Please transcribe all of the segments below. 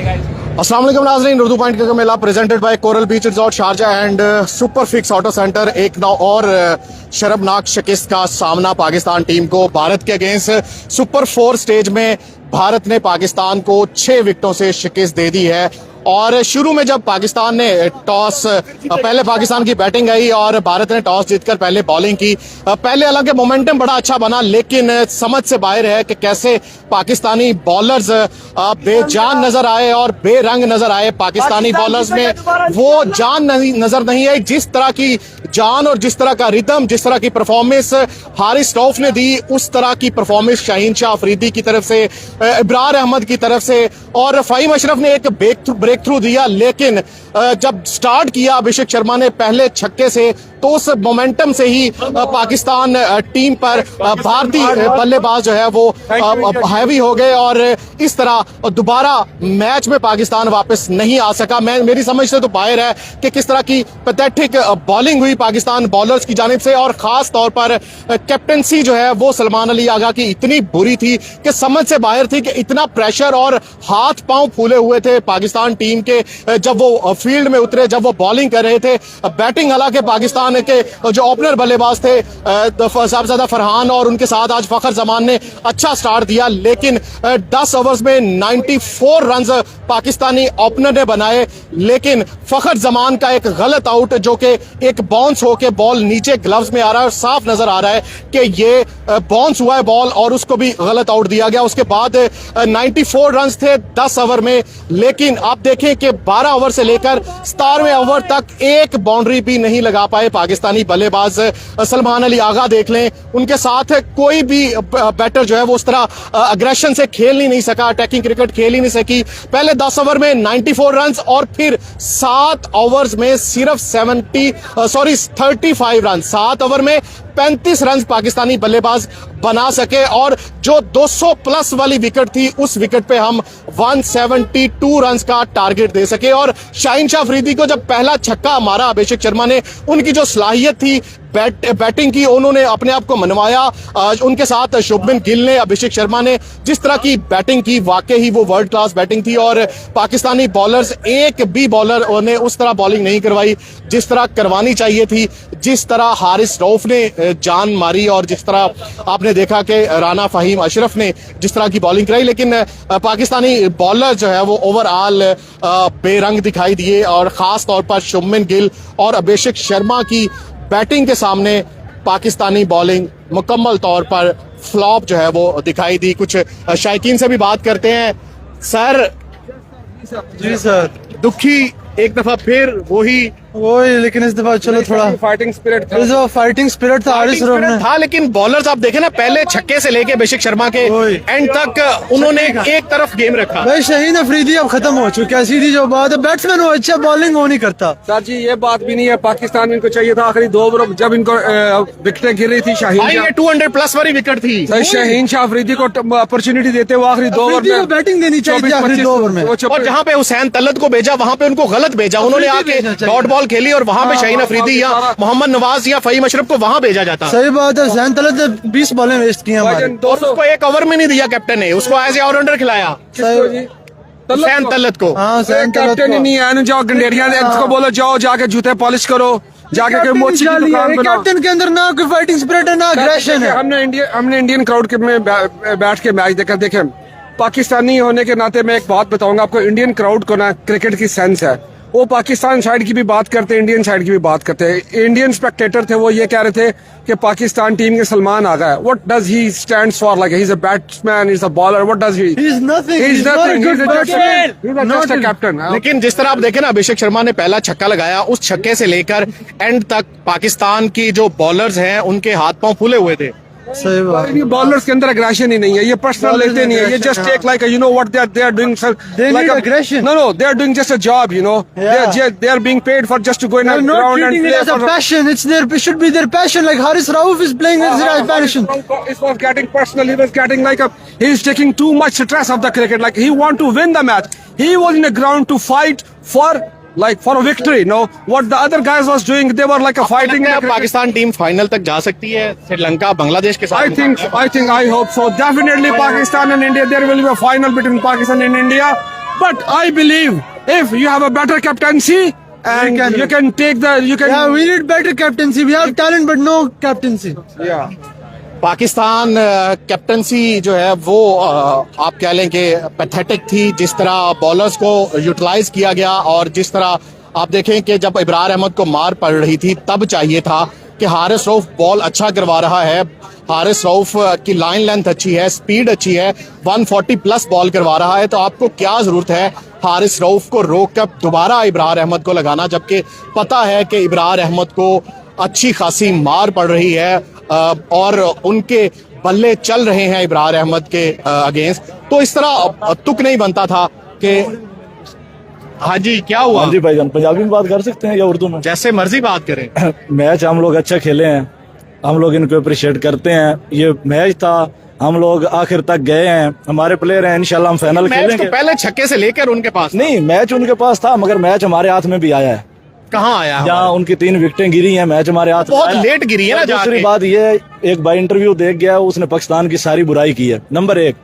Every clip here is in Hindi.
अस्सलाम वालेकुम नाज़रीन, उर्दू पॉइंट का मेला presented by coral beach resort Sharjah and super fix auto centre. एक नौ और शर्मनाक शिकस्त का सामना पाकिस्तान टीम को भारत के अगेंस्ट सुपर 4 स्टेज में भारत ने पाकिस्तान को 6 विकेटों से शिकस्त दे दी है। और शुरू में जब पाकिस्तान ने टॉस, पहले पाकिस्तान की बैटिंग आई और भारत ने टॉस जीतकर पहले बॉलिंग की। पहले हालांकि मोमेंटम बड़ा अच्छा बना, लेकिन समझ से बाहर है कि कैसे पाकिस्तानी बॉलर्स बेजान नजर आए और बेरंग नजर आए। पाकिस्तानी बॉलर्स में वो जान नजर नहीं आई, जिस तरह की जान और जिस तरह का रिदम, जिस तरह की परफॉर्मेंस हारिस रऊफ ने दी, उस तरह की परफॉर्मेंस शाहीन शाह अफरीदी की तरफ से, इब्रार अहमद की तरफ से, और फ़हीम अशरफ ने एक ब्रेक थ्रू दिया। लेकिन जब स्टार्ट किया अभिषेक शर्मा ने पहले छक्के से, तो उस मोमेंटम से ही पाकिस्तान टीम पर भारतीय बल्लेबाज जो है वो हैवी हो गए और इस तरह दोबारा मैच में पाकिस्तान वापस नहीं आ सका। मेरी समझ से तो बाहर है कि किस तरह की पैथेटिक बॉलिंग हुई पाकिस्तान बॉलर्स की जानिब से, और खास तौर पर कैप्टनसी जो है वो सलमान अली आगा की इतनी बुरी थी कि समझ से बाहर थी कि इतना प्रेशर और हाथ पांव फूले हुए थे पाकिस्तान टीम के जब वो फील्ड में उतरे, जब वो बॉलिंग कर रहे थे। बैटिंग हालांकि पाकिस्तान के जो ओपनर बल्लेबाज थे साहबजादा फरहान और उनके साथ आज फखर जमान ने अच्छा स्टार्ट दिया, लेकिन 10 ओवर्स में 94 रन्स पाकिस्तानी ओपनर ने बनाए। लेकिन फखर जमान का एक गलत आउट, जो कि एक बाउंस होके बॉल नीचे ग्लव्स में आ रहा है और साफ नजर आ रहा है कि ये बाउंस हुआ है बॉल, और उसको भी गलत आउट दिया गया। उसके बाद 94 रन्स थे 10 ओवर में, लेकिन आप देखें कि 12 ओवर से लेकर 17वें ओवर तक एक बाउंड्री भी नहीं लगा पाए पाकिस्तानी बल्लेबाज। सलमान अली आगा देख लें, उनके साथ कोई भी बैटर जो है वो उस तरह अग्रेशन से खेल नहीं सका, अटैकिंग क्रिकेट खेल ही नहीं सकी। पहले 10 ओवर में 94 रन्स और फिर 7 ओवर्स में सिर्फ 35 रन, 7 ओवर में 35 रन पाकिस्तानी बल्लेबाज बना सके, और जो 200 प्लस वाली विकेट थी उस विकेट पे हम 172 रन का टारगेट दे सके। और शाहीन शाह अफरीदी को जब पहला छक्का मारा अभिषेक शर्मा ने, उनकी जो सलाहियत थी बैटिंग की, उन्होंने अपने आप को मनवाया। उनके साथ शुभमन गिल ने, अभिषेक शर्मा ने जिस तरह की बैटिंग की, वाकई ही वो वर्ल्ड क्लास बैटिंग थी। और पाकिस्तानी बॉलर्स, एक भी बॉलर ने उस तरह बॉलिंग नहीं करवाई जिस तरह करवानी चाहिए थी, जिस तरह हारिस रऊफ ने जान मारी और जिस तरह आपने देखा कि राना फ़हीम अशरफ ने जिस तरह की बॉलिंग कराई। लेकिन पाकिस्तानी बॉलर जो है वो ओवरऑल बेरंग दिखाई दिए, और खास तौर पर शुभमन गिल और अभिषेक शर्मा की बैटिंग के सामने पाकिस्तानी बॉलिंग मुकम्मल तौर पर फ्लॉप जो है वो दिखाई दी। कुछ शायकीन से भी बात करते हैं। सर जी सर, दुखी एक दफा फिर वही, लेकिन इस दफा चलो थोड़ा फाइटिंग स्पिरिट था, इस दफा फाइटिंग स्पिरिट था हारिस रऊफ में था। लेकिन बॉलर्स आप देखें ना, पहले छक्के से लेके अभिषेक शर्मा के एंड तक उन्होंने एक तरफ गेम रखा। भाई शाहीन अफरीदी अब खत्म हो चुका है, सीधी जो बात है। बैट्समैन वो अच्छा, बॉलिंग वो नहीं करता। सर जी ये बात भी नहीं है, पाकिस्तान इनको चाहिए था आखिरी 2 ओवर जब इनको विकेटें गिर रही थी। शाहीन 200 प्लस वाली विकेट थी, शाहीन शाह अफरीदी को अपॉर्चुनिटी देते हुए आखिरी 2 ओवर में बैटिंग देनी चाहिए आखिरी 2 ओवर में। और जहाँ पे हुसैन तलत को भेजा वहां पे उनको गलत भेजा, उन्होंने आके डॉट बॉल खेली और वहां पे शाहीन अफरीदी या मोहम्मद नवाज या फ़हीम अशरफ को वहां भेजा जाता। सही बात है, हुसैन तलत ने 20 बॉलें वेस्ट की हमारे, और उसको एक ओवर में नहीं दिया कैप्टन ने, उसको एज ए ऑलराउंडर खिलाया हुसैन तलत को। कैप्टन ही नहीं है, जाओ गंडेरिया इसको बोलो जाओ जाके जूते पॉलिश करो, जाके मोची की दुकान बनाओ। कैप्टन के अंदर ना कोई फाइटिंग स्पिरिट है ना अग्रेशन है। हमने इंडियन क्राउड के में बैठ के मैच देखा। देखें, पाकिस्तानी होने के नाते मैं एक बात बताऊंगा आपको, इंडियन क्राउड को ना क्रिकेट की सेंस है। वो पाकिस्तान साइड की भी बात करते हैं, इंडियन साइड की भी बात करते हैं। इंडियन स्पेक्टेटर थे, वो ये कह रहे थे कि पाकिस्तान टीम के सलमान आ गए। What does he stands for? Like he is a batsman, he is a bowler, what does he? He is nothing, he is just a captain. लेकिन जिस तरह आप देखें ना, अभिषेक शर्मा ने पहला छक्का लगाया, उस छक्के से लेकर एंड तक पाकिस्तान की जो बॉलर्स हैं उनके हाथ पांव फूले हुए थे। सही बात। बॉलर्स के अंदर अग्रेशन ही नहीं है, ये पर्सनल लेते नहीं है, ये just take like you know what they are doing, like aggression. No, they are doing just a job, you know. They are being paid for just to go in a ground and play as a passion. It should be their passion. Like Haris Rauf is playing with his passion. It was getting personal. He was getting he's taking too much stress of the cricket. Like he want to win the match. He was in the ground to fight for a victory. No, what the other guys was doing, they were like a fighting. Pakistan team final तक जा सकती है श्रीलंका बांग्लादेश के साथ? I hope so. Definitely Pakistan and India. There will be a final between Pakistan and India. But I believe if you have a better captaincy and you can take the Yeah, we need better captaincy. We have talent, but no captaincy. yeah. Pakistan captaincy जो है वो आप कह लें कि पैथेटिक थी। जिस तरह बॉलर्स को यूटिलाइज किया गया और जिस तरह आप देखें कि जब इब्रार अहमद को मार पड़ रही थी तब चाहिए था कि हारिस रऊफ बॉल अच्छा करवा रहा है। हारिस रऊफ की लाइन लेंथ अच्छी है, स्पीड अच्छी है, 140 प्लस बॉल करवा रहा है, तो आपको क्या जरूरत है हारिस रऊफ को रोक कर दोबारा इब्रार अहमद को लगाना, जबकि पता है कि इब्रार अहमद को अच्छी खासी मार पड़ रही है और उनके बल्ले चल रहे हैं इब्रार अहमद के अगेंस्ट। तो इस तरह तुक नहीं बनता था कि हाँ जी क्या हुआ। हाँ जी भाईजान, पंजाबी में बात कर सकते हैं या उर्दू में? जैसे मर्जी बात करें। मैच हम लोग अच्छा खेले हैं, हम लोग इनको अप्रिशिएट करते हैं। ये मैच था, हम लोग आखिर तक गए हैं, हमारे प्लेयर हैं, इंशाल्लाह हम फाइनल मैच खेलेंगे। तो पहले छक्के से लेकर उनके पास नहीं, मैच उनके पास था मगर मैच हमारे हाथ में भी आया है। कहाँ आया हमारे? जहाँ उनकी 3 विकेटें गिरी हैं, मैच हमारे हाथ में बहुत आया। लेट गिरी है ना दूसरी जाके। बात ये, एक भाई इंटरव्यू देख गया, उसने पाकिस्तान की सारी बुराई की है। नंबर 1,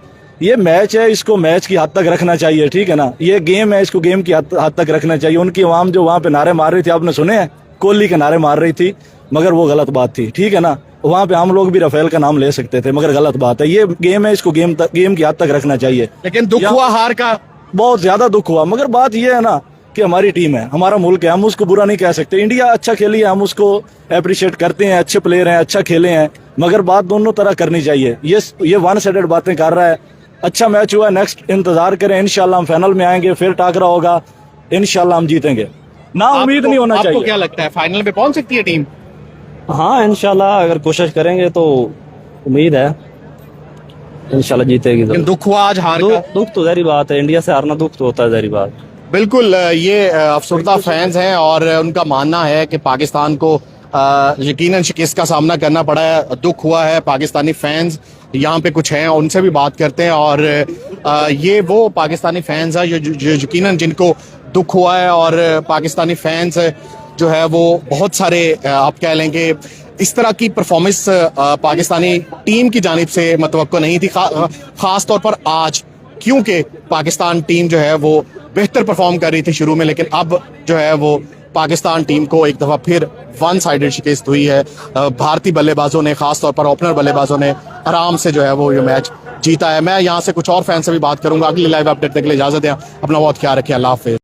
ये मैच है, इसको मैच की हद तक रखना चाहिए, ठीक है ना। ये गेम है, इसको गेम की हद तक रखना चाहिए। उनकी आवाम जो वहां पे नारे मार रही थी, आपने सुने हैं, कोहली के नारे मार रही थी, मगर वो गलत बात थी, ठीक है ना। वहां पे हम लोग भी राफेल का नाम ले सकते थे, मगर गलत बात है। ये गेम है, इसको गेम की हद तक रखना चाहिए। लेकिन दुख हुआ हार का, बहुत ज्यादा दुख हुआ, मगर बात ये है ना कि हमारी टीम है, हमारा मुल्क है, हम उसको बुरा नहीं कह सकते। इंडिया अच्छा खेली है, हम उसको अप्रिशिएट करते हैं, अच्छे प्लेयर हैं, अच्छा खेले हैं, मगर बात दोनों तरह करनी चाहिए। ये वन साइडेड बातें कर रहा है। अच्छा मैच हुआ, नेक्स्ट इंतजार करें, इंशाल्लाह हम फाइनल में आएंगे, फिर टाकरा होगा, इंशाल्लाह हम जीतेंगे। ना उम्मीद नहीं होना आपको चाहिए। क्या लगता है फाइनल में पहुंच सकती है टीम? हाँ इंशाल्लाह अगर कोशिश करेंगे तो उम्मीद है इंशाल्लाह जीतेगी। लेकिन दुख हुआ आज हार का। दुख तो जारी बात है, इंडिया से हारना दुख तो होता है, जारी बात। बिल्कुल, ये अफसरदा फैंस हैं और उनका मानना है कि पाकिस्तान को यकीनन शिकस्त का सामना करना पड़ा है, दुख हुआ है। पाकिस्तानी फैंस यहाँ पे कुछ हैं, उनसे भी बात करते हैं और ये वो पाकिस्तानी फैंस हैं जो यकीनन जिनको दुख हुआ है। और पाकिस्तानी फैंस जो है वो बहुत सारे आप कह लेंगे इस तरह की परफॉर्मेंस पाकिस्तानी टीम की जानिब से मतवक्को नहीं थी, खास तौर पर आज, क्योंकि पाकिस्तान टीम जो है वो बेहतर परफॉर्म कर रही थी शुरू में, लेकिन अब जो है वो पाकिस्तान टीम को एक दफा फिर वन साइडेड शिकस्त हुई है। भारतीय बल्लेबाजों ने, खासतौर पर ओपनर बल्लेबाजों ने आराम से जो है वो ये मैच जीता है। मैं यहाँ से कुछ और फैन से भी बात करूंगा। अगली लाइव अपडेट तक के लिए इजाजत दें, अपना बहुत ख्याल रखिए, अल्लाह हाफिज।